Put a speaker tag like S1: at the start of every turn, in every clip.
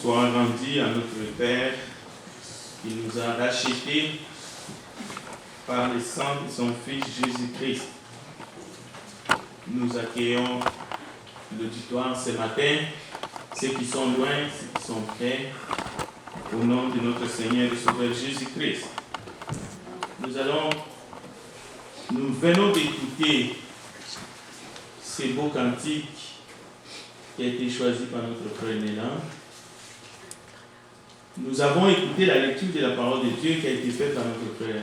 S1: soit rendu à notre Père qui nous a rachetés par le sang de son Fils Jésus-Christ. Nous accueillons l'auditoire ce matin, ceux qui sont loin, ceux qui sont près, au nom de notre Seigneur et Sauveur Jésus-Christ. Nous venons d'écouter ce beau cantique qui a été choisi par notre frère Nélan. Nous avons écouté la lecture de la parole de Dieu qui a été faite par notre frère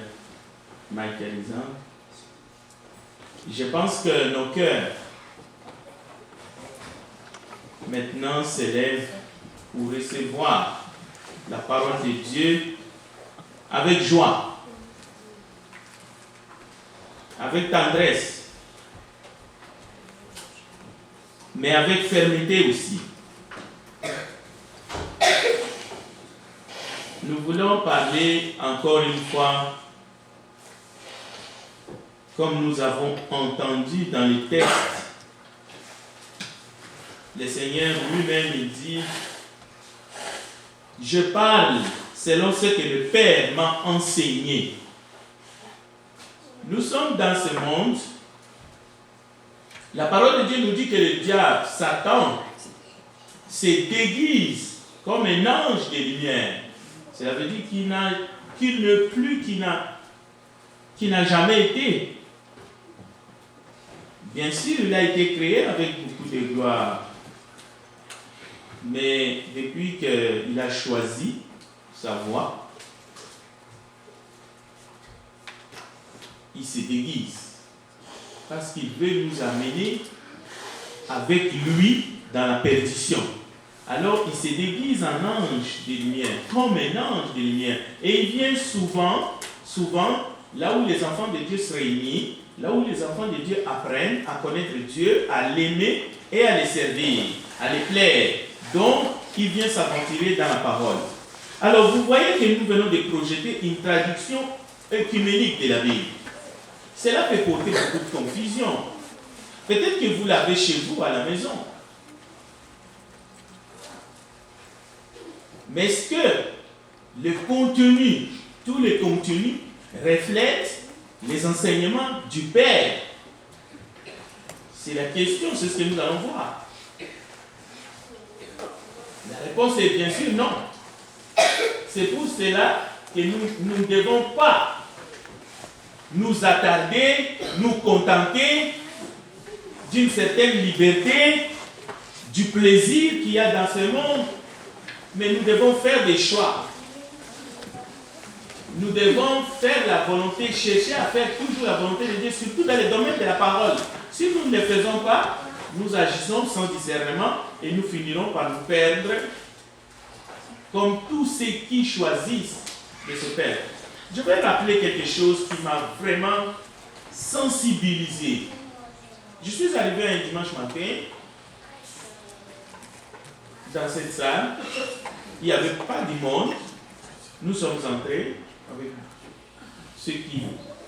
S1: Michael Izan. Je pense que nos cœurs maintenant s'élèvent pour recevoir la parole de Dieu avec joie, avec tendresse, mais avec fermeté aussi. Nous voulons parler encore une fois, comme nous avons entendu dans les textes, le Seigneur lui-même il dit « Je parle selon ce que le Père m'a enseigné ». Nous sommes dans ce monde. La parole de Dieu nous dit que le diable, Satan, se déguise comme un ange de lumière. Cela veut dire qu'il n'a jamais été. Bien sûr, il a été créé avec beaucoup de gloire. Mais depuis qu'il a choisi sa voie, il se déguise. Parce qu'il veut nous amener avec lui dans la perdition. Alors il se déguise en ange de lumière, comme un ange de lumière. Et il vient souvent, là où les enfants de Dieu se réunissent, là où les enfants de Dieu apprennent à connaître Dieu, à l'aimer et à le servir, à le plaire. Donc, il vient s'aventurer dans la parole. Alors, vous voyez que nous venons de projeter une traduction œcuménique de la Bible. Cela peut porter beaucoup de confusion. Peut-être que vous l'avez chez vous à la maison. Mais est-ce que le contenu, tout le contenu, reflète les enseignements du Père? C'est la question, c'est ce que nous allons voir. La réponse est bien sûr non. C'est pour cela que nous ne devons pas nous attarder, nous contenter d'une certaine liberté, du plaisir qu'il y a dans ce monde, mais nous devons faire des choix. Nous devons faire la volonté, chercher à faire toujours la volonté de Dieu, surtout dans les domaines de la parole. Si nous ne le faisons pas, nous agissons sans discernement et nous finirons par nous perdre comme tous ceux qui choisissent de se perdre. Je vais rappeler quelque chose qui m'a vraiment sensibilisé. Je suis arrivé un dimanche matin dans cette salle. Il n'y avait pas de monde. Nous sommes entrés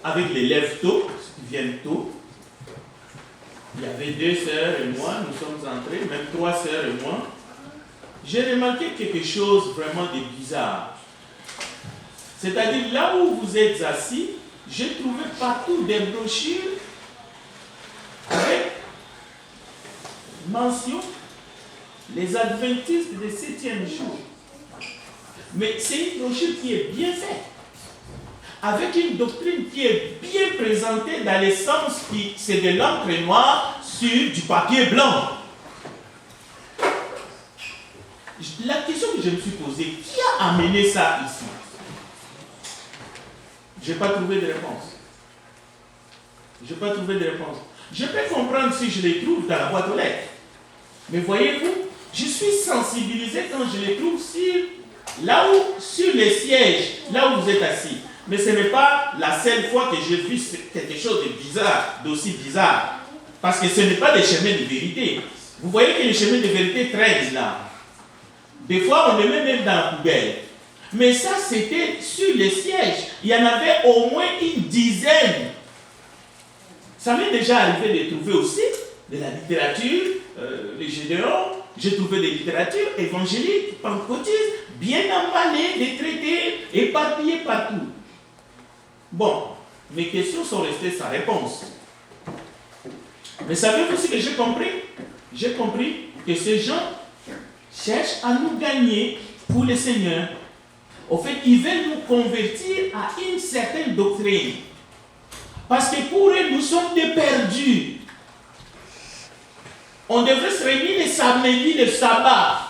S1: avec les lèvres tôt, ceux qui viennent tôt. Il y avait 2 sœurs et moi, nous sommes entrés, même 3 sœurs et moi. J'ai remarqué quelque chose vraiment de bizarre. C'est-à-dire, là où vous êtes assis, j'ai trouvé partout des brochures avec mention les adventistes du 7e jour. Mais c'est une brochure qui est bien faite, avec une doctrine qui est bien présentée dans le sens qui c'est de l'encre noire sur du papier blanc. La question que je me suis posée, qui a amené ça ici? Je n'ai pas trouvé de réponse. Je peux comprendre si je les trouve dans la boîte aux lettres. Mais voyez-vous, je suis sensibilisé quand je les trouve sur les sièges, là où vous êtes assis. Mais ce n'est pas la seule fois que j'ai vu quelque chose de bizarre, d'aussi bizarre. Parce que ce n'est pas des chemins de vérité. Vous voyez que les chemins de vérité traînent là. Des fois, on les met même dans la poubelle. Mais ça, c'était sur les sièges. Il y en avait au moins une dizaine. Ça m'est déjà arrivé de trouver aussi de la littérature, les Gédéons, J'ai trouvé des littératures évangéliques, pentecôtistes, bien emballées, des traités, éparpillés partout. Bon, mes questions sont restées sans réponse. Mais savez-vous ce que j'ai compris? J'ai compris que ces gens cherchent à nous gagner pour le Seigneur. Au fait, ils veulent nous convertir à une certaine doctrine. Parce que pour eux, nous sommes des perdus. On devrait se réunir le samedi, le sabbat,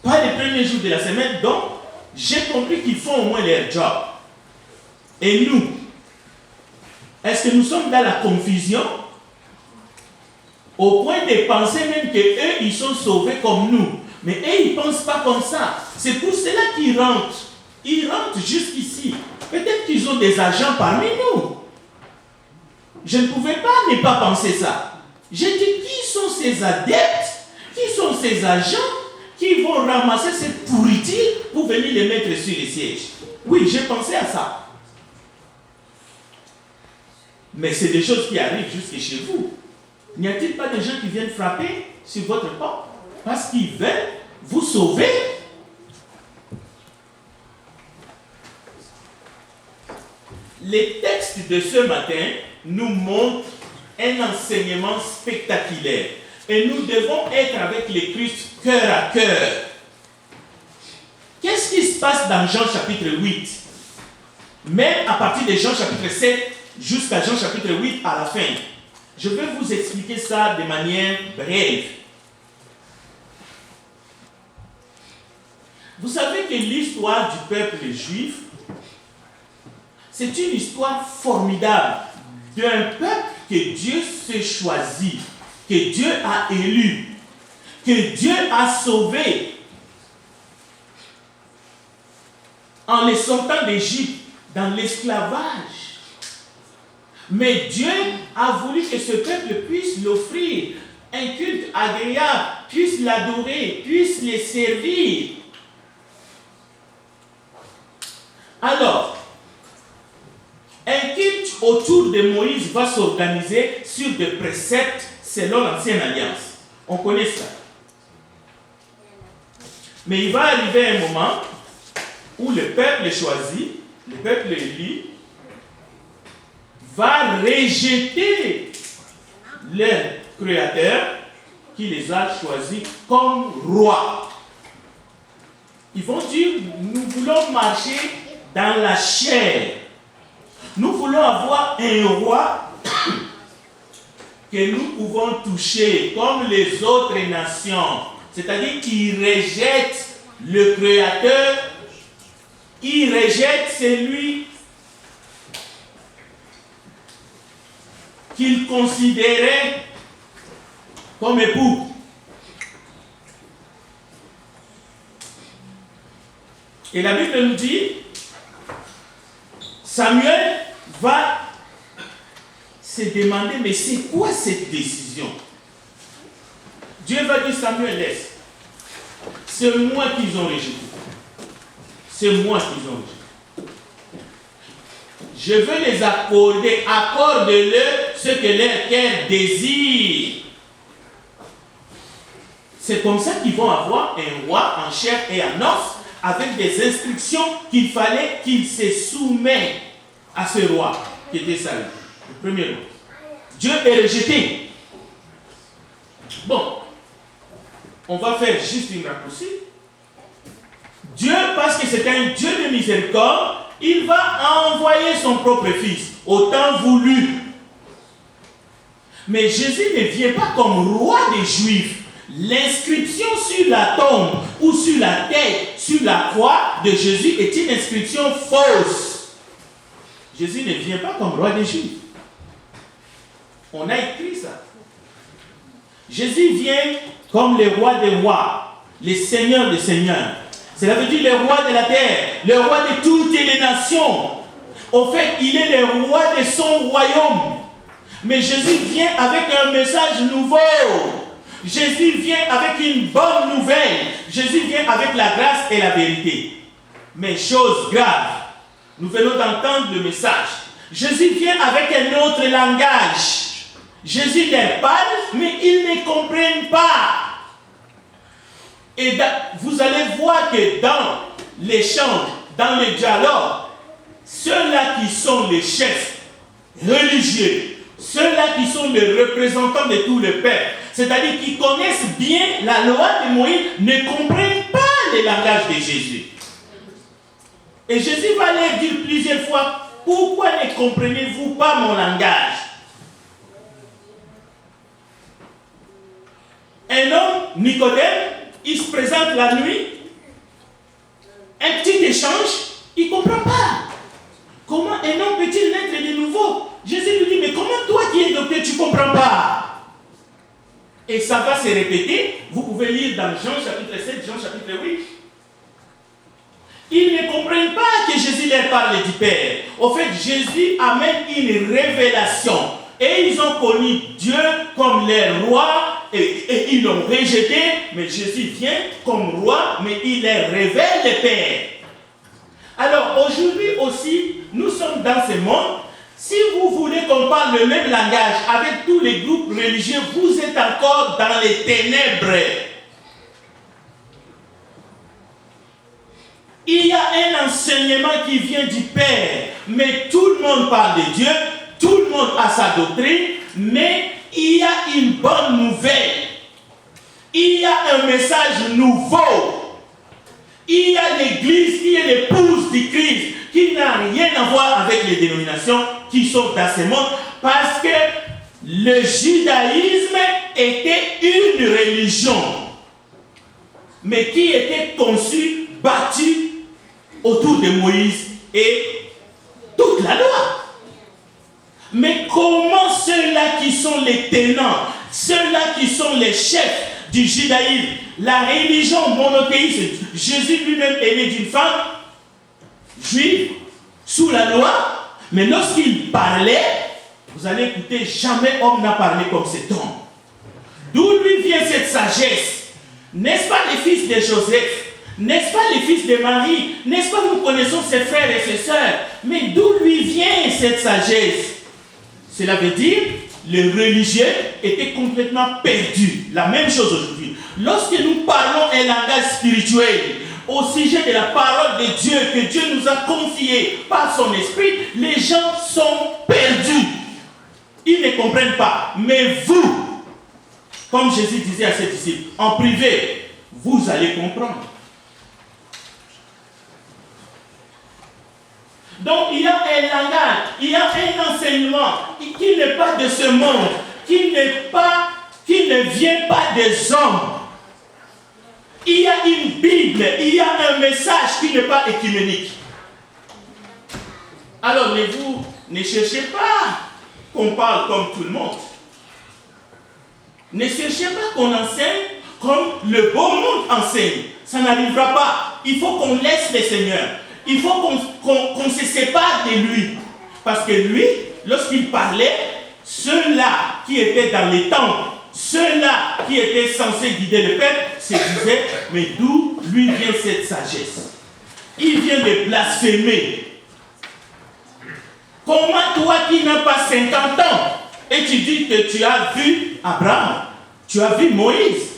S1: pas les premiers jours de la semaine. Donc, j'ai compris qu'ils font au moins leur job. Et nous, est-ce que nous sommes dans la confusion? Au point de penser même qu'eux, ils sont sauvés comme nous. Mais eux, ils ne pensent pas comme ça. C'est pour cela qu'ils rentrent. Ils rentrent jusqu'ici. Peut-être qu'ils ont des agents parmi nous. Je ne pouvais pas ne pas penser ça. J'ai dit, qui sont ces adeptes? Qui sont ces agents qui vont ramasser cette pourriture pour venir les mettre sur les sièges? Oui, j'ai pensé à ça. Mais c'est des choses qui arrivent jusque chez vous. N'y a-t-il pas des gens qui viennent frapper sur votre porte parce qu'ils veulent vous sauver? Les textes de ce matin nous montrent un enseignement spectaculaire. Et nous devons être avec les Christ cœur à cœur. Qu'est-ce qui se passe dans Jean chapitre 8? Même à partir de Jean chapitre 7 jusqu'à Jean chapitre 8 à la fin. Je vais vous expliquer ça de manière brève. Vous savez que l'histoire du peuple juif, c'est une histoire formidable d'un peuple que Dieu s'est choisi, que Dieu a élu, que Dieu a sauvé en les sortant d'Égypte dans l'esclavage. Mais Dieu a voulu que ce peuple puisse l'offrir un culte agréable, puisse l'adorer, puisse les servir. Alors, un culte autour de Moïse va s'organiser sur des préceptes selon l'Ancienne Alliance. On connaît ça. Mais il va arriver un moment où le peuple choisi, le peuple élu, va rejeter leur créateur qui les a choisis comme rois. Ils vont dire, nous voulons marcher dans la chair. Nous voulons avoir un roi que nous pouvons toucher comme les autres nations. C'est-à-dire qu'ils rejettent le créateur, ils rejettent celui qu'ils considéraient comme époux. Et la Bible nous dit, Samuel va se demander, mais c'est quoi cette décision? Dieu va dire, Samuel, laisse. C'est moi qu'ils ont rejeté. C'est moi qu'ils ont rejeté. Je veux les accorder. Accorde-leur ce que leur cœur désire. C'est comme ça qu'ils vont avoir un roi en chair et en os, avec des instructions qu'il fallait qu'il se soumette à ce roi qui était Saül, le premier roi. Dieu est rejeté. Bon, on va faire juste une raccourci. Dieu, parce que c'est un Dieu de miséricorde, il va envoyer son propre fils, au temps voulu. Mais Jésus ne vient pas comme roi des Juifs. L'inscription sur la tombe ou sur la tête, sur la croix de Jésus est une inscription fausse. Jésus ne vient pas comme roi des Juifs. On a écrit ça. Jésus vient comme le roi des rois, le seigneur des seigneurs. Cela veut dire le roi de la terre, le roi de toutes les nations. Au fait, il est le roi de son royaume. Mais Jésus vient avec un message nouveau. Jésus vient avec une bonne nouvelle. Jésus vient avec la grâce et la vérité. Mais chose grave, nous venons d'entendre le message. Jésus vient avec un autre langage. Jésus leur parle, mais ils ne comprennent pas. Et vous allez voir que dans l'échange, dans le dialogue, ceux-là qui sont les chefs religieux, ceux-là qui sont les représentants de tout le peuple, c'est-à-dire qui connaissent bien la loi de Moïse, ne comprennent pas le langage de Jésus. Et Jésus va leur dire plusieurs fois, pourquoi ne comprenez-vous pas mon langage? Un homme, Nicodème, il se présente la nuit, un petit échange, il ne comprend pas. Comment un homme peut-il naître de nouveau? Jésus lui dit, mais comment toi qui es docteur, tu ne comprends pas? Et ça va se répéter. Vous pouvez lire dans Jean chapitre 7, Jean chapitre 8. Ils ne comprennent pas que Jésus leur parle du Père. Au fait, Jésus amène une révélation. Et ils ont connu Dieu comme leur roi et ils l'ont rejeté. Mais Jésus vient comme roi, mais il leur révèle le Père. Alors aujourd'hui aussi, nous sommes dans ce monde. Si vous voulez qu'on parle le même langage avec tous les groupes religieux, vous êtes encore dans les ténèbres. Il y a un enseignement qui vient du Père, mais tout le monde parle de Dieu, tout le monde a sa doctrine, mais il y a une bonne nouvelle. Il y a un message nouveau. Il y a l'Église qui est l'épouse du Christ, qui n'a rien à voir avec les dénominations qui sont dans ce monde, parce que le judaïsme était une religion, mais qui était conçue, bâtie autour de Moïse et toute la loi. Mais comment ceux-là qui sont les tenants, ceux-là qui sont les chefs du judaïsme, la religion monothéiste, Jésus lui-même est né d'une femme juive sous la loi, mais lorsqu'il parlait, vous allez écouter, jamais homme n'a parlé comme cet homme. D'où lui vient cette sagesse? N'est-ce pas les fils de Joseph? N'est-ce pas les fils de Marie? N'est-ce pas nous connaissons ses frères et ses sœurs? Mais d'où lui vient cette sagesse? Cela veut dire les religieux étaient complètement perdus. La même chose aujourd'hui. Lorsque nous parlons un langage spirituel au sujet de la parole de Dieu que Dieu nous a confiée par son esprit, les gens sont perdus. Ils ne comprennent pas. Mais vous, comme Jésus disait à ses disciples, en privé, vous allez comprendre. Donc il y a un langage, il y a un enseignement qui n'est pas de ce monde, qui ne vient pas des hommes. Il y a une Bible, il y a un message qui n'est pas écuménique. Alors vous ne cherchez pas qu'on parle comme tout le monde. Ne cherchez pas qu'on enseigne comme le beau monde enseigne. Ça n'arrivera pas. Il faut qu'on laisse le Seigneur. Il faut qu'on se sépare de lui. Parce que lui, lorsqu'il parlait, ceux-là qui étaient dans les temples, ceux-là qui étaient censés guider le peuple, se disaient, mais d'où lui vient cette sagesse? Il vient de blasphémer. Comment toi qui n'as pas 50 ans, et tu dis que tu as vu Abraham, tu as vu Moïse.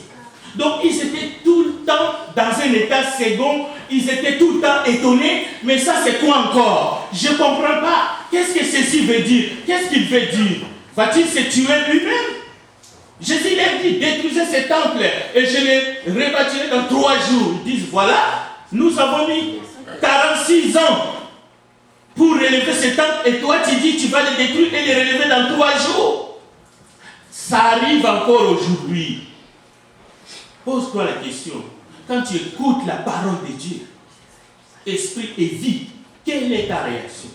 S1: Donc ils étaient tout le temps dans un état second, ils étaient tout le temps étonnés, mais ça c'est quoi encore? Je ne comprends pas. Qu'est-ce que ceci veut dire? Qu'est-ce qu'il veut dire? Va-t-il se tuer lui-même? Jésus leur dit, détruisez ce temple et je le rebâtirai dans 3 jours. Ils disent, voilà, nous avons mis 46 ans pour relever ce temple et toi tu dis tu vas le détruire et le relever dans 3 jours. Ça arrive encore aujourd'hui. Pose-toi la question. Quand tu écoutes la parole de Dieu, esprit et vie, quelle est ta réaction?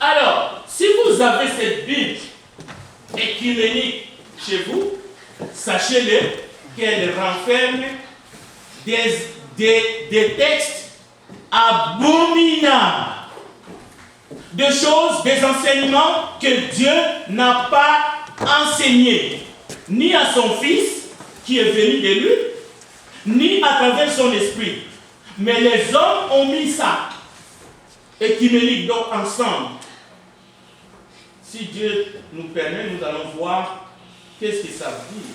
S1: Alors, si vous avez cette Bible écuménique chez vous, sachez-le qu'elle renferme des textes abominables, de choses, des enseignements que Dieu n'a pas enseignés, ni à son Fils qui est venu de lui, ni à travers son esprit. Mais les hommes ont mis ça, écuménique, donc ensemble. Si Dieu nous permet, nous allons voir qu'est-ce que ça veut dire.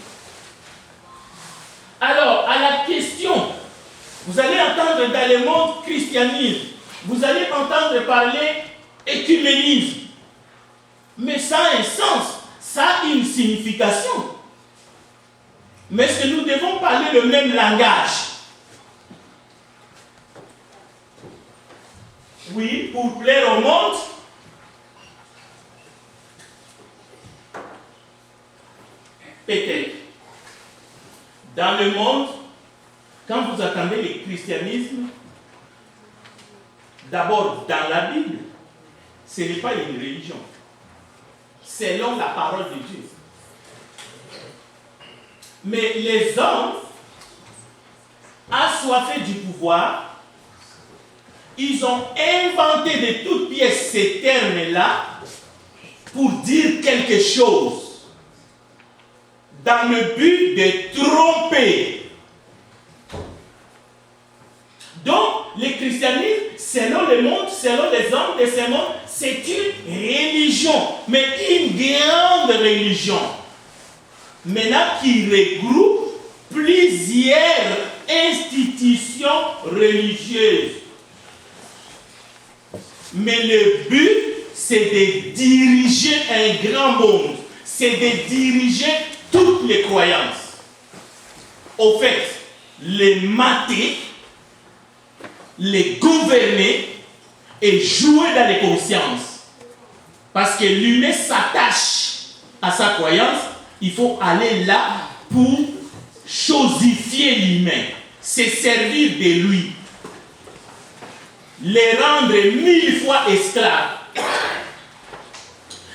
S1: Alors, à la question, vous allez entendre dans le monde christianisme, vous allez entendre parler écuménisme. Mais ça a un sens, ça a une signification. Mais est-ce que nous devons parler le même langage? Oui, pour plaire au monde. Peut-être. Dans le monde, quand vous attendez le christianisme, d'abord dans la Bible, ce n'est pas une religion. Selon la parole de Dieu. Mais les hommes, assoiffés du pouvoir, ils ont inventé de toutes pièces ces termes-là pour dire quelque chose dans le but de tromper. Donc, le christianisme, selon le monde, selon les hommes de ce monde, c'est une religion, mais une grande religion. Maintenant, qui regroupe plusieurs institutions religieuses. Mais le but, c'est de diriger un grand monde. C'est de diriger toutes les croyances. Au fait, les mater, les gouverner et jouer dans les consciences. Parce que l'humain s'attache à sa croyance, il faut aller là pour chosifier l'humain, se servir de lui, les rendre 1000 fois esclaves.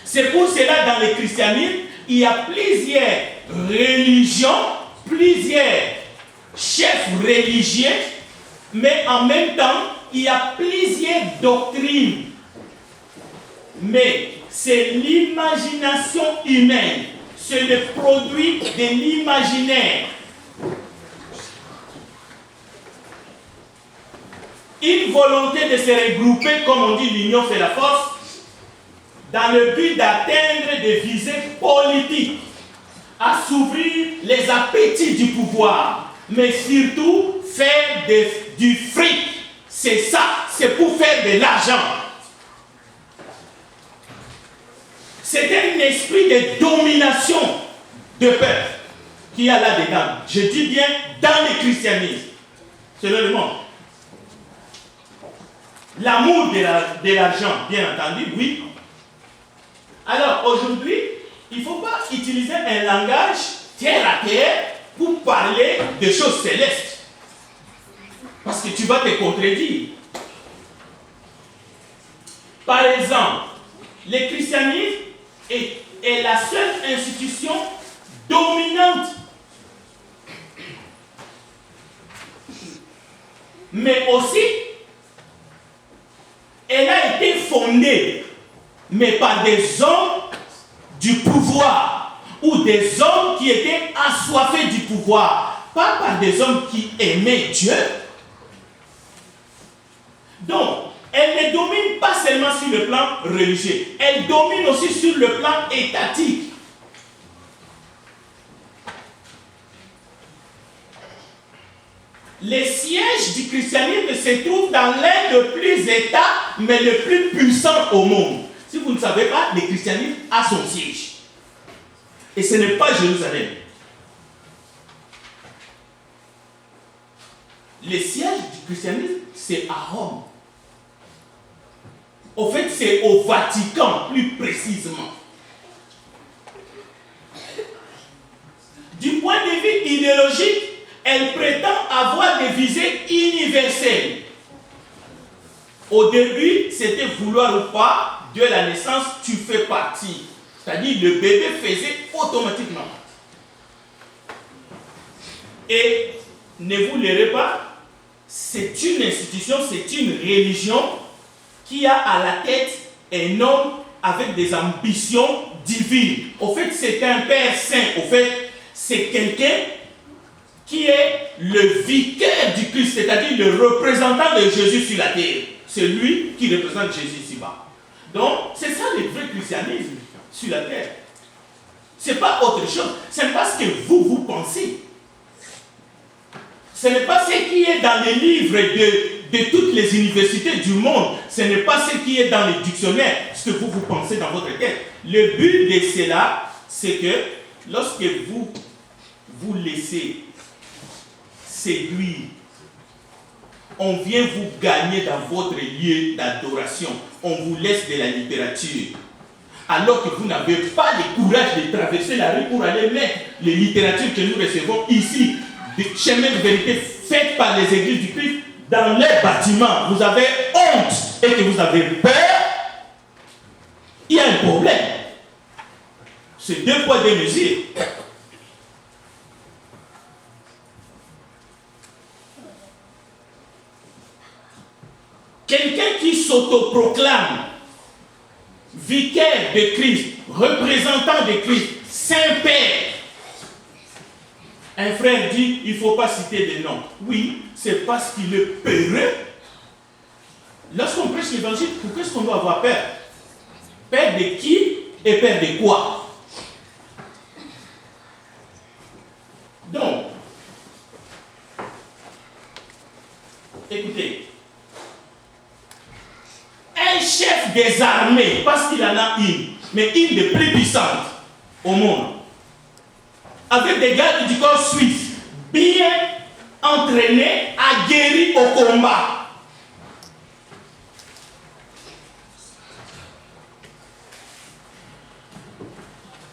S1: C'est pour cela dans le christianisme, il y a plusieurs religions, plusieurs chefs religieux, mais en même temps, il y a plusieurs doctrines. Mais c'est l'imagination humaine, c'est le produit de l'imaginaire. Une volonté de se regrouper, comme on dit, l'union fait la force, dans le but d'atteindre des visées politiques, assouvir les appétits du pouvoir, mais surtout faire du fric. C'est ça, c'est pour faire de l'argent. C'est un esprit de domination de peuple qu'il y a là-dedans. Je dis bien dans le christianisme, selon le monde. L'amour de l'argent, bien entendu, oui. Alors aujourd'hui, il ne faut pas utiliser un langage terre à terre pour parler de choses célestes. Parce que tu vas te contredire. Par exemple, le christianisme est la seule institution dominante. Mais aussi, elle a été fondée, mais par des hommes du pouvoir, ou des hommes qui étaient assoiffés du pouvoir, pas par des hommes qui aimaient Dieu. Donc, elle ne domine pas seulement sur le plan religieux, elle domine aussi sur le plan étatique. Les sièges du christianisme se trouvent dans l'un des plus États, mais le plus puissant au monde. Si vous ne savez pas, le christianisme a son siège. Et ce n'est pas Jérusalem. Le siège du christianisme, c'est à Rome. Au fait, c'est au Vatican, plus précisément. Du point de vue idéologique, elle prétend avoir des visées universelles. Au début, c'était vouloir ou pas, de la naissance, tu fais partie. C'est-à-dire, le bébé faisait automatiquement. Et ne vous l'airez pas, c'est une institution, c'est une religion qui a à la tête un homme avec des ambitions divines. Au fait, c'est un Père Saint. Au fait, c'est quelqu'un qui est le vicaire du Christ, c'est-à-dire le représentant de Jésus sur la terre. C'est lui qui représente Jésus ici-bas. Donc, c'est ça le vrai christianisme. sur la terre. Ce n'est pas autre chose. Ce n'est pas ce que vous pensez. Ce n'est pas ce qui est dans les livres de toutes les universités du monde. Ce n'est pas ce qui est dans les dictionnaires, ce que vous pensez dans votre tête. Le but de cela, c'est que lorsque vous vous laissez séduire, on vient vous gagner dans votre lieu d'adoration. On vous laisse de la littérature. Alors que vous n'avez pas le courage de traverser la rue pour aller mettre les littératures que nous recevons ici, des chemins de vérité faits par les églises du Christ, dans les bâtiments. Vous avez honte et que vous avez peur, il y a un problème. C'est 2 poids 2 mesures. Quelqu'un qui s'autoproclame vicaire de Christ, représentant de Christ, Saint-Père. Un frère dit, il ne faut pas citer des noms. Oui, c'est parce qu'il est peureux. Lorsqu'on prêche l'évangile, pourquoi est-ce qu'on doit avoir peur? Peur de qui et peur de quoi? Donc, écoutez, un chef des armées, parce qu'il en a une, mais une des plus puissantes au monde, avec des gardes du corps suisse, bien entraînés, aguerris au combat.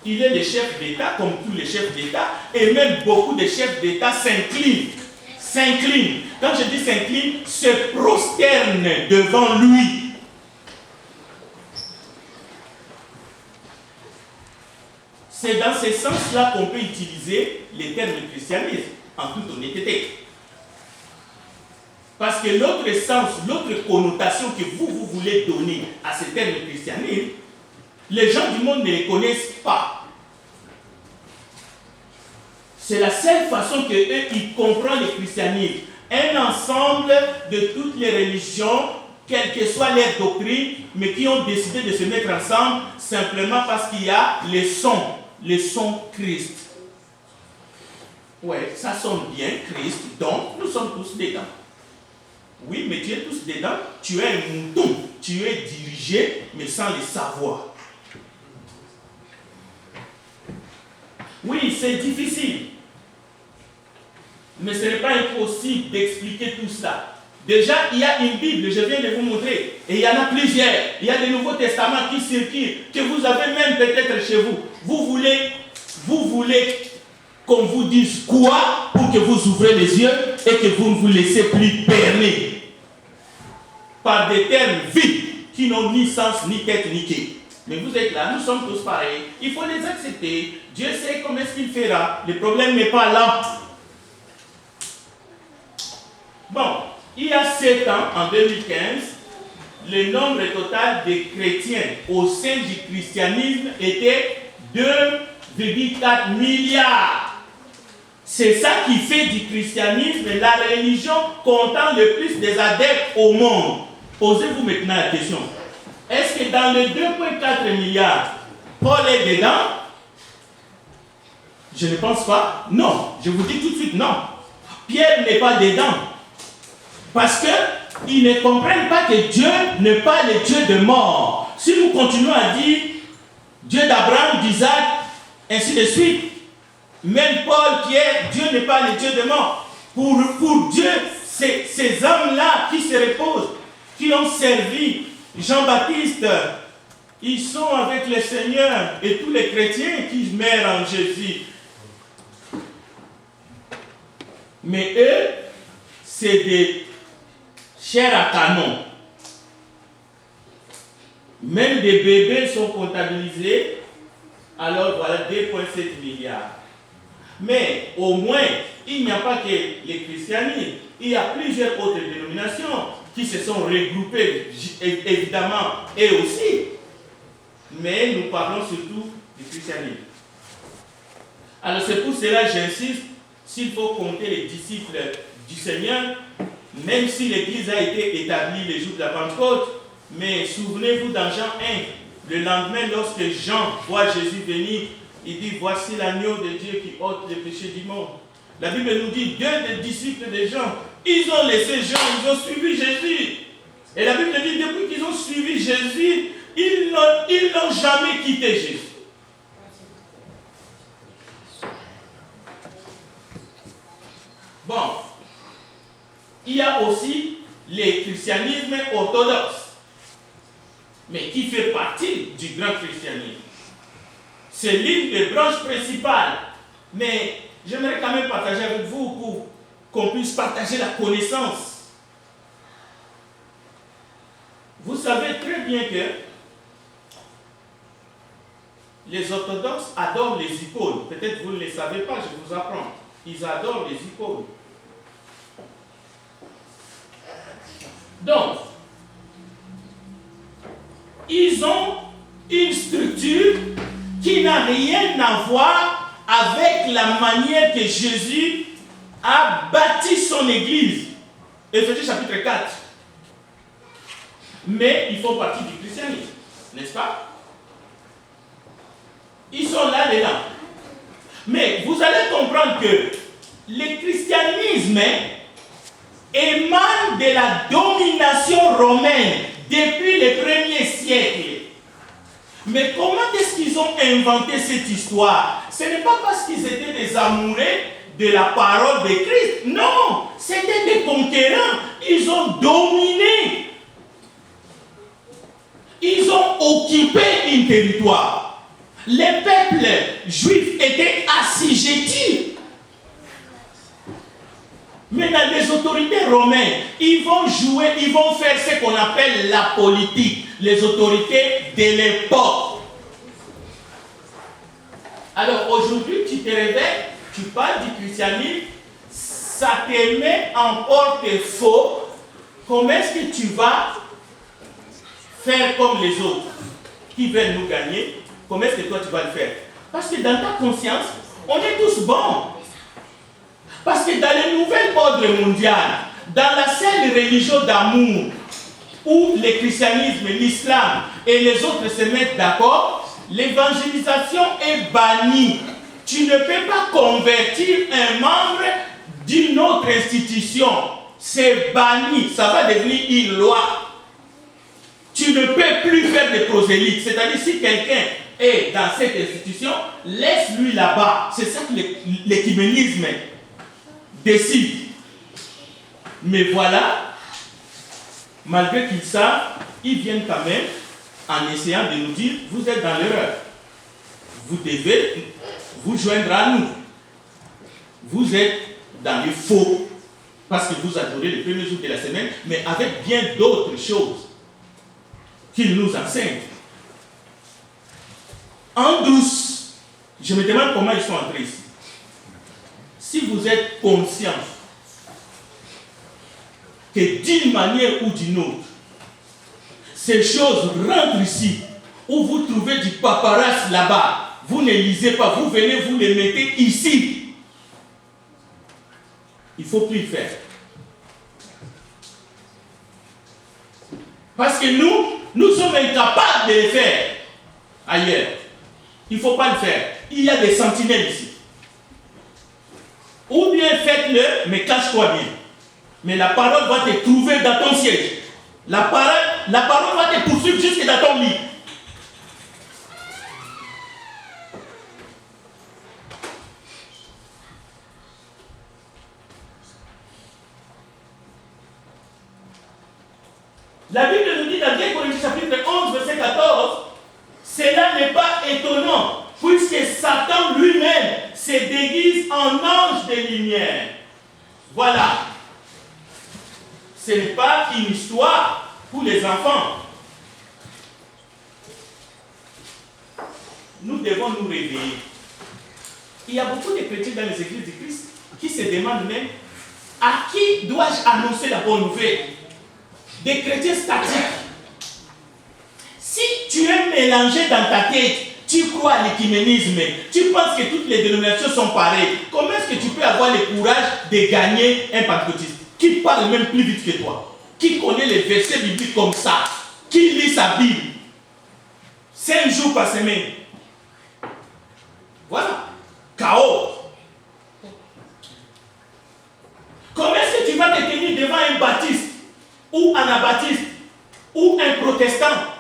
S1: Il est le chef d'État, comme tous les chefs d'État, et même beaucoup de chefs d'État s'inclinent. Quand je dis s'inclinent, se prosternent devant lui. C'est dans ce sens-là qu'on peut utiliser les termes de christianisme, en toute honnêteté. Parce que l'autre sens, l'autre connotation que vous voulez donner à ces termes de christianisme, les gens du monde ne les connaissent pas. C'est la seule façon qu'eux, ils comprennent le christianisme. Un ensemble de toutes les religions, quelle que soit leur doctrine, mais qui ont décidé de se mettre ensemble simplement parce qu'il y a le son Christ. Ouais, ça sonne bien, Christ, donc nous sommes tous dedans. Oui, mais tu es tous dedans, tu es un mouton, tu es dirigé, mais sans le savoir. Oui, c'est difficile. Mais ce n'est pas impossible d'expliquer tout cela. Déjà, il y a une Bible, je viens de vous montrer. Et il y en a plusieurs. Il y a des Nouveaux Testaments qui circulent, que vous avez même peut-être chez vous. Vous voulez qu'on vous dise quoi pour que vous ouvrez les yeux et que vous ne vous laissez plus berner par des termes vides qui n'ont ni sens, ni tête, ni quai. Mais vous êtes là, nous sommes tous pareils. Il faut les accepter. Dieu sait comment est-ce qu'il fera. Le problème n'est pas là. Bon, il y a 7 ans, en 2015, le nombre total de chrétiens au sein du christianisme était 2,4 milliards. C'est ça qui fait du christianisme la religion comptant le plus des adeptes au monde. Posez-vous maintenant la question. Est-ce que dans les 2,4 milliards, Paul est dedans? Je ne pense pas. Non. Je vous dis tout de suite non. Pierre n'est pas dedans. Parce qu'ils ne comprennent pas que Dieu n'est pas le Dieu de mort. Si nous continuons à dire Dieu d'Abraham, d'Isaac, ainsi de suite, même Paul, Pierre, Dieu n'est pas le Dieu de mort. Pour Dieu, c'est ces hommes-là qui se reposent, qui ont servi Jean-Baptiste, ils sont avec le Seigneur et tous les chrétiens qui meurent en Jésus. Mais eux, c'est des chairs à canon. Même des bébés sont comptabilisés. Alors voilà 2,7 milliards. Mais au moins, il n'y a pas que les christianismes. Il y a plusieurs autres dénominations qui se sont regroupées, évidemment, et aussi. Mais nous parlons surtout du christianisme. Alors c'est pour cela que j'insiste, s'il faut compter les disciples du Seigneur, même si l'Église a été établie le jour de la Pentecôte, mais souvenez-vous dans Jean 1, Le lendemain, lorsque Jean voit Jésus venir, il dit, voici l'agneau de Dieu qui ôte les péchés du monde. La Bible nous dit, 2 des disciples de Jean, ils ont laissé Jean, ils ont suivi Jésus. Et la Bible dit, depuis qu'ils ont suivi Jésus, ils n'ont jamais quitté Jésus. Bon, il y a aussi le christianisme orthodoxe, mais qui fait partie du grand christianisme. C'est l'une des branches principales, mais j'aimerais quand même partager avec vous pour qu'on puisse partager la connaissance. Vous savez très bien que les orthodoxes adorent les icônes. Peut-être vous ne les savez pas, je vous apprends. Ils adorent les icônes. Donc, ils ont une structure qui n'a rien à voir avec la manière que Jésus a bâti son église. Éphésiens chapitre 4. Mais ils font partie du christianisme, n'est-ce pas? Ils sont là-dedans. Mais vous allez comprendre que le christianisme émane de la domination romaine depuis les premiers siècles. Mais comment est-ce qu'ils ont inventé cette histoire? Ce n'est pas parce qu'ils étaient des amoureux de la parole de Christ. Non, c'était des conquérants. Ils ont dominé. Ils ont occupé un territoire. Les peuples juifs étaient assujettis. Maintenant, les autorités romaines, ils vont jouer, ils vont faire ce qu'on appelle la politique. Les autorités de l'époque. Alors aujourd'hui, tu te réveilles, tu parles du christianisme, ça te met en porte-faux. Comment est-ce que tu vas faire comme les autres qui veulent nous gagner? Comment est-ce que toi tu vas le faire? Parce que dans ta conscience, on est tous bons. Parce que dans le nouvel ordre mondial, dans la seule religion d'amour, où le christianisme, l'islam et les autres se mettent d'accord, l'évangélisation est bannie. Tu ne peux pas convertir un membre d'une autre institution. C'est banni. Ça va devenir une loi. Tu ne peux plus faire de prosélytes. C'est-à-dire, si quelqu'un est dans cette institution, laisse-lui là-bas. C'est ça que l'écuménisme décide. Mais voilà, malgré qu'ils savent, ils viennent quand même en essayant de nous dire, vous êtes dans l'erreur. Vous devez vous joindre à nous. Vous êtes dans le faux. Parce que vous adorez les premiers jours de la semaine, mais avec bien d'autres choses qu'ils nous enseignent. En douce, je me demande comment ils sont entrés ici. Si vous êtes conscient que d'une manière ou d'une autre, ces choses rentrent ici, où vous trouvez du paparazzi là-bas, vous ne lisez pas, vous venez, vous les mettez ici. Il ne faut plus le faire. Parce que nous sommes incapables de le faire ailleurs. Il ne faut pas le faire. Il y a des sentinelles ici. Ou bien faites-le, mais cache-toi bien. Mais la parole va te trouver dans ton siège. La parole va te poursuivre jusque dans ton lit. La Bible nous dit dans 2 Corinthiens chapitre 11, verset 14, cela n'est pas étonnant, puisque Satan lui-même se déguise en ange de lumière. Voilà. Ce n'est pas une histoire pour les enfants. Nous devons nous réveiller. Il y a beaucoup de chrétiens dans les églises de Christ qui se demandent même à qui dois-je annoncer la bonne nouvelle? Des chrétiens statiques. Si tu es mélangé dans ta tête, tu crois à l'écuménisme, tu penses que toutes les dénominations sont pareilles, comment est-ce que tu peux avoir le courage de gagner un pentecôtiste qui parle même plus vite que toi, qui connaît les versets bibliques comme ça, qui lit sa Bible? 5 jours par semaine. Voilà. Chaos. Comment est-ce que tu vas te tenir devant un baptiste ou un anabaptiste ou un protestant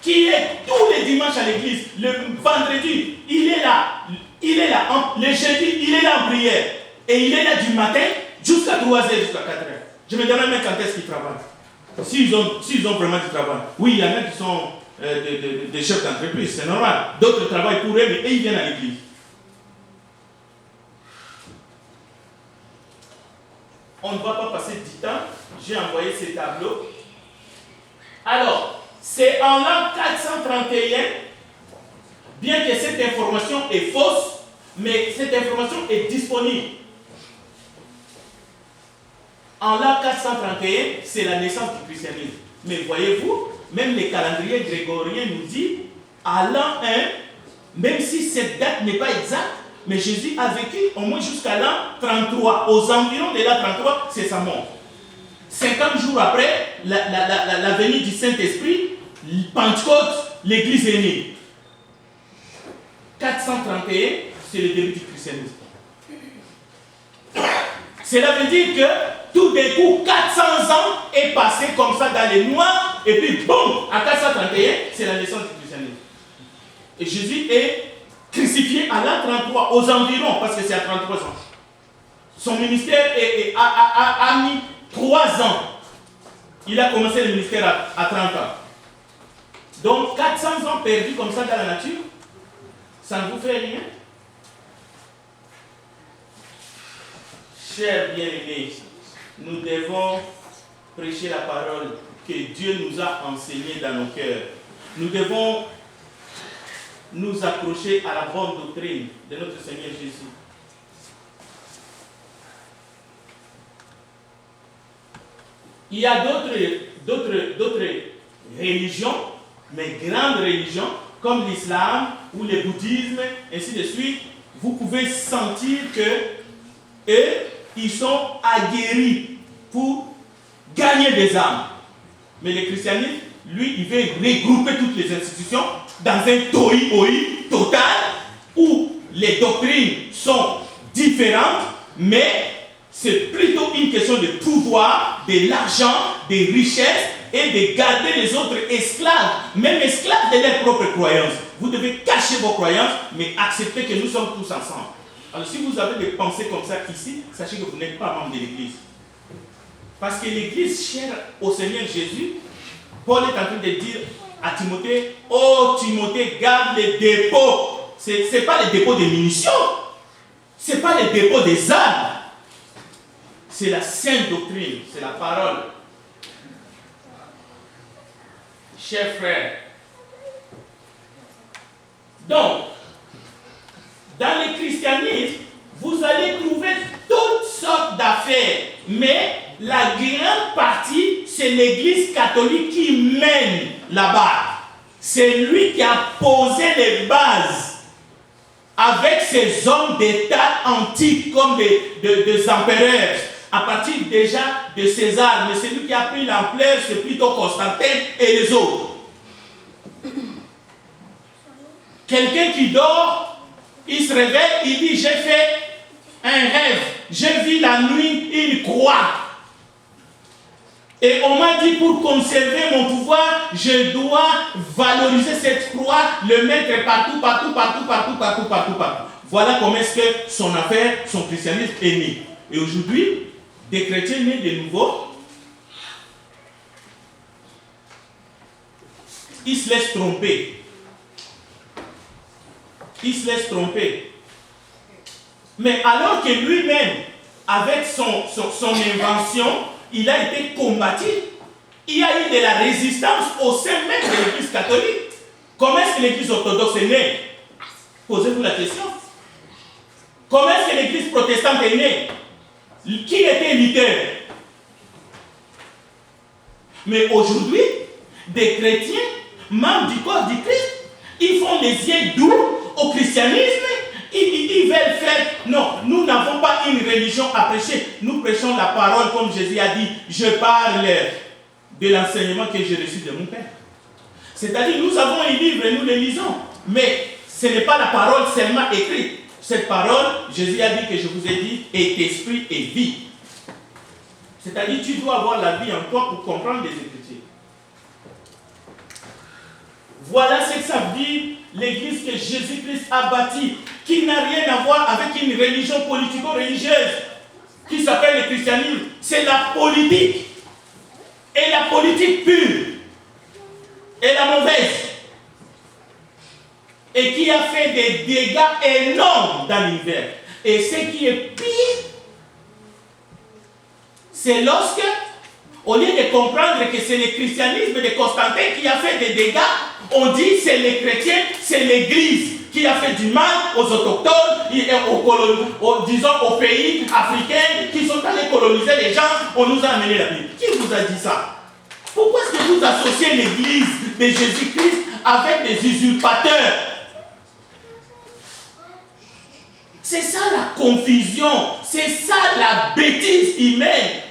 S1: qui est tous les dimanches à l'église, le vendredi, il est là, le jeudi, il est là en prière, et il est là du matin jusqu'à 3h, jusqu'à 4h. Je me demande même quand est-ce qu'ils travaillent. S'ils ont vraiment du travail. Oui, il y en a qui sont des chefs d'entreprise, c'est normal. D'autres travaillent pour eux, mais ils viennent à l'église. On ne va pas passer du temps. J'ai envoyé ces tableaux. Alors, c'est en l'an 431, bien que cette information est fausse, mais cette information est disponible. En l'an 431, c'est la naissance du christianisme. Mais voyez-vous, même les calendriers grégoriens nous disent, à l'an 1, même si cette date n'est pas exacte, mais Jésus a vécu au moins jusqu'à l'an 33. Aux environs de l'an 33, c'est sa mort. 50 jours après la venue du Saint-Esprit, Pentecôte, l'Église est née. 431, c'est le début du christianisme. Cela veut dire que tout d'un coup, 400 ans est passé comme ça dans les noirs, et puis boum, à 431, c'est la naissance du christianisme. Et Jésus est crucifié à l'an 33, aux environs, parce que c'est à 33 ans. Son ministère a mis 3 ans. Il a commencé le ministère à 30 ans. Donc 400 ans perdus comme ça dans la nature, ça ne vous fait rien? Chers bien-aimés, nous devons prêcher la parole que Dieu nous a enseignée dans nos cœurs. Nous devons nous accrocher à la bonne doctrine de notre Seigneur Jésus. Il y a d'autres religions, mais grandes religions, comme l'islam ou le bouddhisme, ainsi de suite. Vous pouvez sentir que eux, ils sont aguerris pour gagner des âmes. Mais le christianisme, lui, il veut regrouper toutes les institutions dans un tohu-bohu total où les doctrines sont différentes, mais c'est plutôt une question de pouvoir, de l'argent, des richesses et de garder les autres esclaves, même esclaves de leurs propres croyances. Vous devez cacher vos croyances, mais accepter que nous sommes tous ensemble. Alors si vous avez des pensées comme ça ici, sachez que vous n'êtes pas membre de l'Église. Parce que l'Église chère au Seigneur Jésus. Paul est en train de dire à Timothée, oh Timothée, garde les dépôts. Ce n'est pas les dépôts de munitions. Ce n'est pas les dépôts des armes. C'est la sainte doctrine, c'est la parole. Chers frères, donc, dans le christianisme, vous allez trouver toutes sortes d'affaires, mais la grande partie, c'est l'Église catholique qui mène là-bas. C'est lui qui a posé les bases avec ces hommes d'État antiques comme des empereurs, à partir déjà de César, mais celui qui a pris l'ampleur, c'est plutôt Constantin et les autres. Quelqu'un qui dort, il se réveille, il dit, j'ai fait un rêve, j'ai vu la nuit une croix. Et on m'a dit, pour conserver mon pouvoir, je dois valoriser cette croix, le mettre partout. Voilà comment est-ce que son affaire, son christianisme est né. Et aujourd'hui, des chrétiens nés de nouveau, ils se laissent tromper. Il se laisse tromper. Mais alors que lui-même, avec son invention, il a été combattu. Il y a eu de la résistance au sein même de l'Église catholique. Comment est-ce que l'Église orthodoxe est née? Posez-vous la question. Comment est-ce que l'Église protestante est née? Qui était Luther? Mais aujourd'hui, des chrétiens, membres du corps du Christ, ils font les yeux doux au christianisme, ils veulent faire. Non, nous n'avons pas une religion à prêcher. Nous prêchons la parole comme Jésus a dit. Je parle de l'enseignement que j'ai reçu de mon Père. C'est-à-dire, nous avons un livre et nous le lisons. Mais ce n'est pas la parole seulement écrite. Cette parole, Jésus a dit que je vous ai dit, est esprit et vie. C'est-à-dire, tu dois avoir la vie en toi pour comprendre les Écritures. Voilà ce que ça veut dire l'Église que Jésus-Christ a bâtie, qui n'a rien à voir avec une religion politico-religieuse qui s'appelle le christianisme. C'est la politique. Et la politique pure. Et la mauvaise. Et qui a fait des dégâts énormes dans l'univers. Et ce qui est pire, c'est lorsque, au lieu de comprendre que c'est le christianisme de Constantin qui a fait des dégâts, on dit que c'est les chrétiens, c'est l'Église qui a fait du mal aux autochtones, disons aux pays africains qui sont allés coloniser les gens, on nous a amené la Bible. Qui vous a dit ça? Pourquoi est-ce que vous associez l'Église de Jésus-Christ avec des usurpateurs? C'est ça la confusion, c'est ça la bêtise humaine.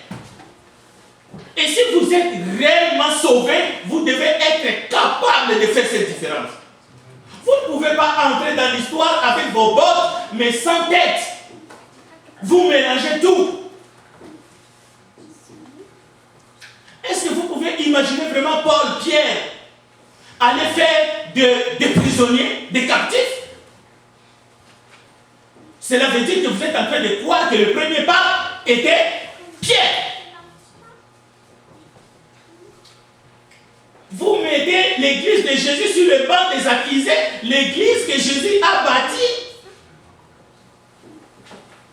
S1: Et si vous êtes réellement sauvé, vous devez être capable de faire cette différence. Vous ne pouvez pas entrer dans l'histoire avec vos bottes, mais sans tête. Vous mélangez tout. Est-ce que vous pouvez imaginer vraiment Paul, Pierre, aller faire des prisonniers, des captifs? Cela veut dire que vous êtes en train de croire que le premier pape était Pierre. Vous mettez l'église de Jésus sur le banc des accusés, l'église que Jésus a bâtie.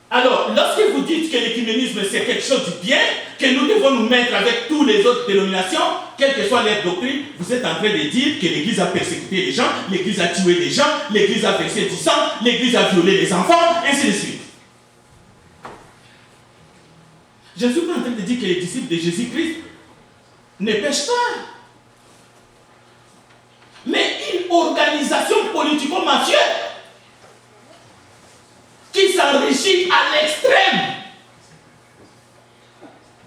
S1: Alors, lorsque vous dites que l'écuménisme c'est quelque chose de bien, que nous devons nous mettre avec toutes les autres dénominations, quelle que soit leur doctrine, vous êtes en train de dire que l'église a persécuté les gens, l'église a tué les gens, l'église a versé du sang, l'église a violé les enfants, ainsi de suite. Je ne suis pas en train de dire que les disciples de Jésus-Christ ne pêchent pas. Mais une organisation politico-mafieuse qui s'enrichit à l'extrême.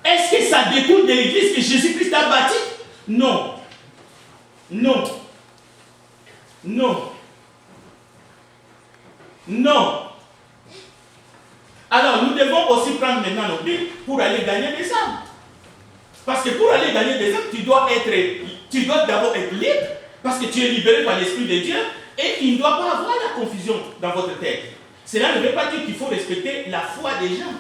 S1: Est-ce que ça découle de l'église que Jésus-Christ a bâtie? Non. Non. Non. Non. Alors, nous devons aussi prendre maintenant nos Bibles pour aller gagner des âmes. Parce que pour aller gagner des âmes, tu dois d'abord être libre, parce que tu es libéré par l'Esprit de Dieu, et il ne doit pas avoir la confusion dans votre tête. Cela ne veut pas dire qu'il faut respecter la foi des gens.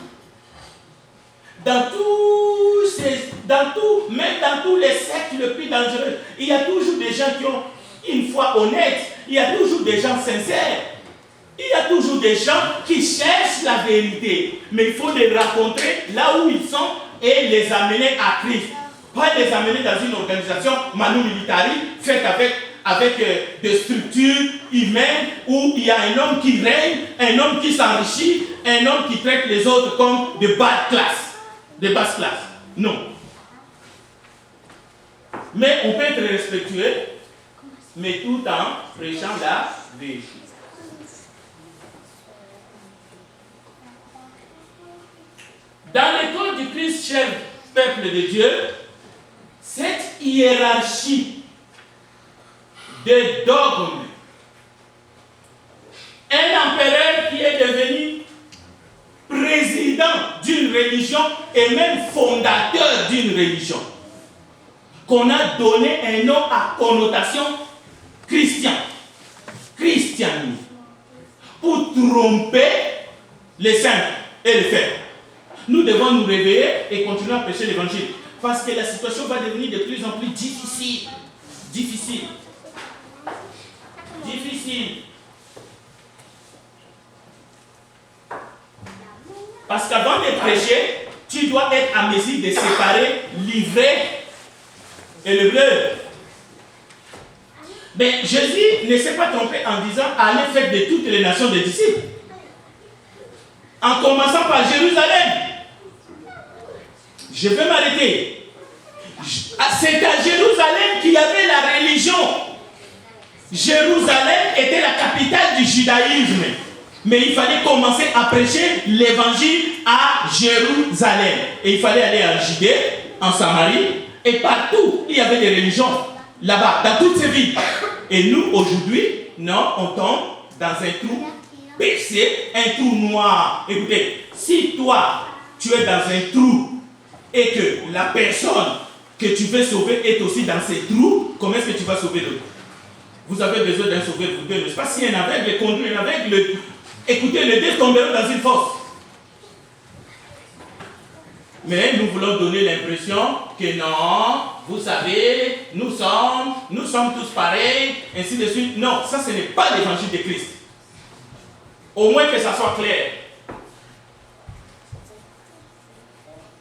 S1: Même dans tous les sectes les plus dangereux, il y a toujours des gens qui ont une foi honnête, il y a toujours des gens sincères, il y a toujours des gens qui cherchent la vérité, mais il faut les rencontrer là où ils sont et les amener à Christ. Pas les amener dans une organisation manu militari faite avec des structures humaines où il y a un homme qui règne, un homme qui s'enrichit, un homme qui traite les autres comme de basse classe. Non. Mais on peut être respectueux, mais tout en prêchant la vérité. Dans l'école du Christ, cher peuple de Dieu, cette hiérarchie de dogmes, un empereur qui est devenu président d'une religion et même fondateur d'une religion, qu'on a donné un nom à connotation christianisme, pour tromper les saints et les frères. Nous devons nous réveiller et continuer à prêcher l'évangile. Parce que la situation va devenir de plus en plus difficile. Parce qu'avant de prêcher, tu dois être en mesure de séparer l'ivraie et le bleu. Mais Jésus ne s'est pas trompé en disant allez faire de toutes les nations des disciples. En commençant par Jérusalem. Je vais m'arrêter. C'est à Jérusalem qu'il y avait la religion. Jérusalem était la capitale du judaïsme. Mais il fallait commencer à prêcher l'évangile à Jérusalem. Et il fallait aller en Judée, en Samarie, et partout il y avait des religions. là-bas, dans toutes ces villes. Et nous, aujourd'hui, non, on tombe dans un trou percé, un trou noir. Écoutez, si toi, tu es dans un trou et que la personne que tu veux sauver est aussi dans ces trous, comment est-ce que tu vas sauver l'autre? Vous avez besoin d'un sauveur, vous deux. N'est-ce pas? Si un aveugle conduit un aveugle, écoutez, les deux tomberont dans une fosse. Mais nous voulons donner l'impression que non, vous savez, nous sommes tous pareils, ainsi de suite. Non, ça ce n'est pas l'évangile de Christ. Au moins que ça soit clair.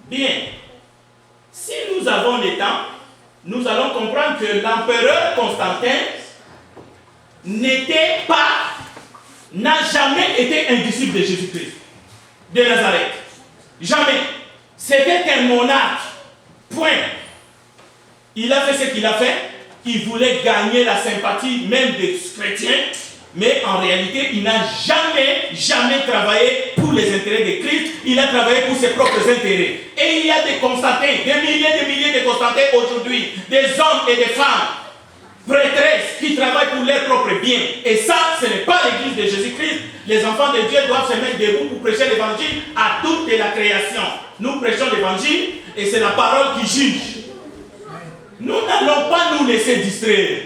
S1: Bien. Si nous avons le temps, nous allons comprendre que l'empereur Constantin n'a jamais été un disciple de Jésus-Christ, de Nazareth. Jamais. C'était un monarque. Point. Il a fait ce qu'il a fait. Il voulait gagner la sympathie même des chrétiens. Mais en réalité, il n'a jamais travaillé pour les intérêts de Christ. Il a travaillé pour ses propres intérêts. Et il y a des Constantins, des milliers de Constantins aujourd'hui. Des hommes et des femmes, prêtresses, qui travaillent pour leur propre bien. Et ça, ce n'est pas l'église de Jésus-Christ. Les enfants de Dieu doivent se mettre debout pour prêcher l'évangile à toute la création. Nous prêchons l'évangile et c'est la parole qui juge. Nous n'allons pas nous laisser distraire.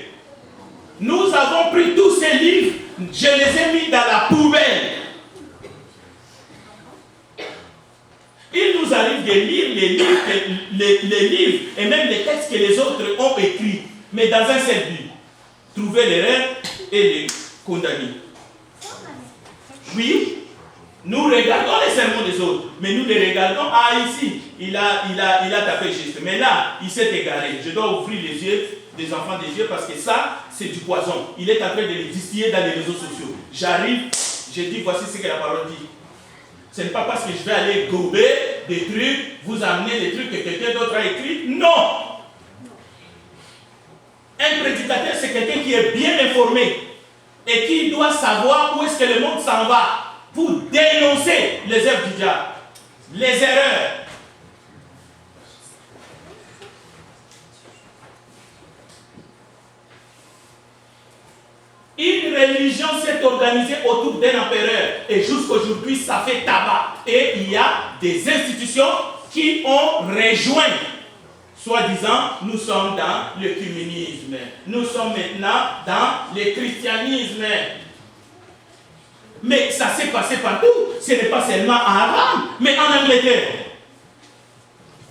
S1: Nous avons pris tous ces livres, je les ai mis dans la poubelle. Il nous arrive de lire les livres et même les textes que les autres ont écrits, mais dans un seul but, trouver l'erreur et les condamner. Oui, nous regardons les sermons des autres, mais nous les regardons. Ah, ici, il a tapé juste. Mais là, il s'est égaré. Je dois ouvrir les yeux des enfants des yeux parce que ça, c'est du poison. Il est en train de les distiller dans les réseaux sociaux. J'arrive, je dis voici ce que la parole dit. Ce n'est pas parce que je vais aller gober des trucs, vous amener des trucs que quelqu'un d'autre a écrit. Non! Un prédicateur, c'est quelqu'un qui est bien informé et qui doit savoir où est-ce que le monde s'en va pour dénoncer les œuvres du diable, les erreurs. Une religion s'est organisée autour d'un empereur et jusqu'aujourd'hui ça fait tabac. Et il y a des institutions qui ont rejoint, soi-disant, nous sommes dans le communisme, nous sommes maintenant dans le christianisme. Mais ça s'est passé partout, ce n'est pas seulement en Arabe, mais en Angleterre.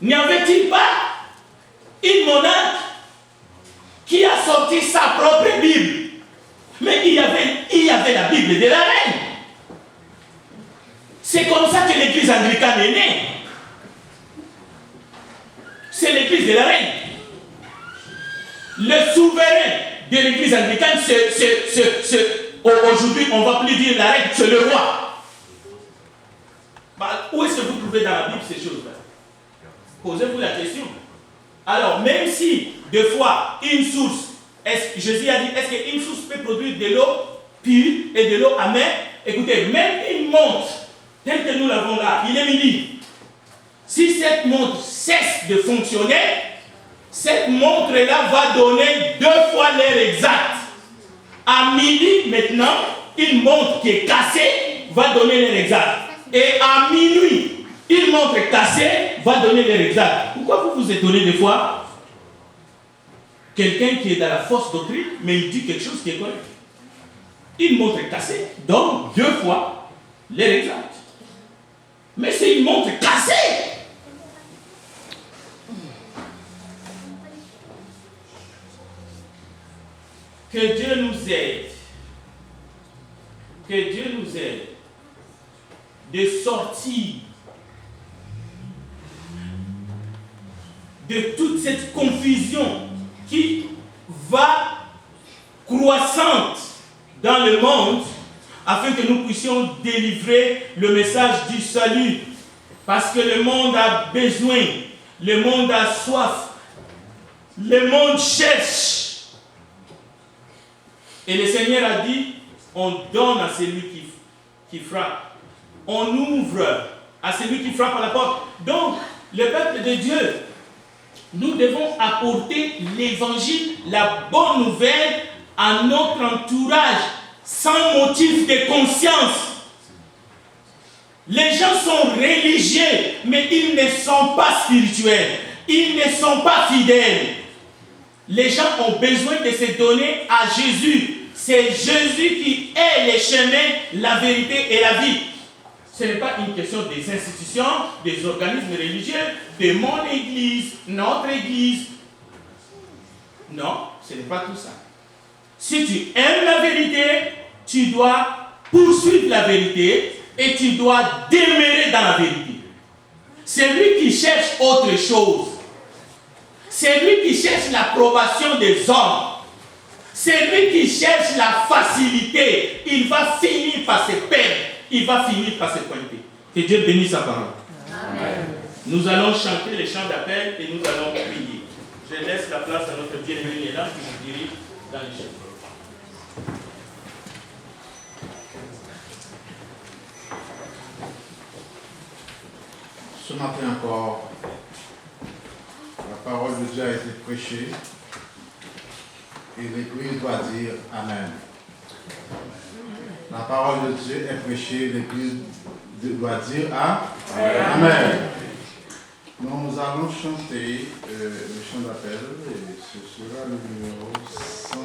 S1: N'y avait-il pas une monarque qui a sorti sa propre Bible? Mais il y avait la Bible de la reine. C'est comme ça que l'église anglicane est née. C'est l'église de la reine. Le souverain de l'église anglicane, aujourd'hui, on ne va plus dire la reine, c'est le roi. Bah, où est-ce que vous trouvez dans la Bible ces choses-là? Posez-vous la question. Alors, même si, des fois, une source, Jésus a dit, est-ce qu'une source peut produire de l'eau pure et de l'eau amère? Écoutez, même une montre, telle que nous l'avons là, il est midi. Si cette montre cesse de fonctionner, cette montre-là va donner 2 fois l'heure exacte. À midi, maintenant, une montre qui est cassée va donner l'heure exacte. Et à minuit, une montre cassée va donner l'heure exacte. Pourquoi vous vous étonnez des fois? Quelqu'un qui est dans la fausse doctrine, mais il dit quelque chose qui est correct. Une montre cassée donne 2 fois l'heure exacte. Mais c'est une montre cassée. Que Dieu nous aide. Que Dieu nous aide de sortir de toute cette confusion qui va croissante dans le monde afin que nous puissions délivrer le message du salut. Parce que le monde a besoin, le monde a soif, le monde cherche. Et le Seigneur a dit, on donne à celui qui frappe. On ouvre à celui qui frappe à la porte. Donc, le peuple de Dieu Nous devons apporter l'évangile, la bonne nouvelle à notre entourage sans motif de conscience. Les gens sont religieux, mais ils ne sont pas spirituels. Ils ne sont pas fidèles. Les gens ont besoin de se donner à Jésus. C'est Jésus qui est le chemin, la vérité et la vie. Ce n'est pas une question des institutions, des organismes religieux, de mon église, notre église. Non, ce n'est pas tout ça. Si tu aimes la vérité, tu dois poursuivre la vérité et tu dois demeurer dans la vérité. Celui qui cherche autre chose, celui qui cherche l'approbation des hommes, celui qui cherche la facilité, il va finir par se perdre, il va finir par se pointer. Que Dieu bénisse sa parole. Amen. Nous allons chanter les chants d'appel et nous allons prier. Je laisse la place à notre bien-aimé Léla qui nous dirige dans les chants.
S2: Ce matin encore, la parole de Dieu a été prêchée et l'Église doit dire Amen. La parole de Dieu est prêchée, l'Église doit dire Amen. Nous allons chanter le chant d'appel et ce sera le numéro 100.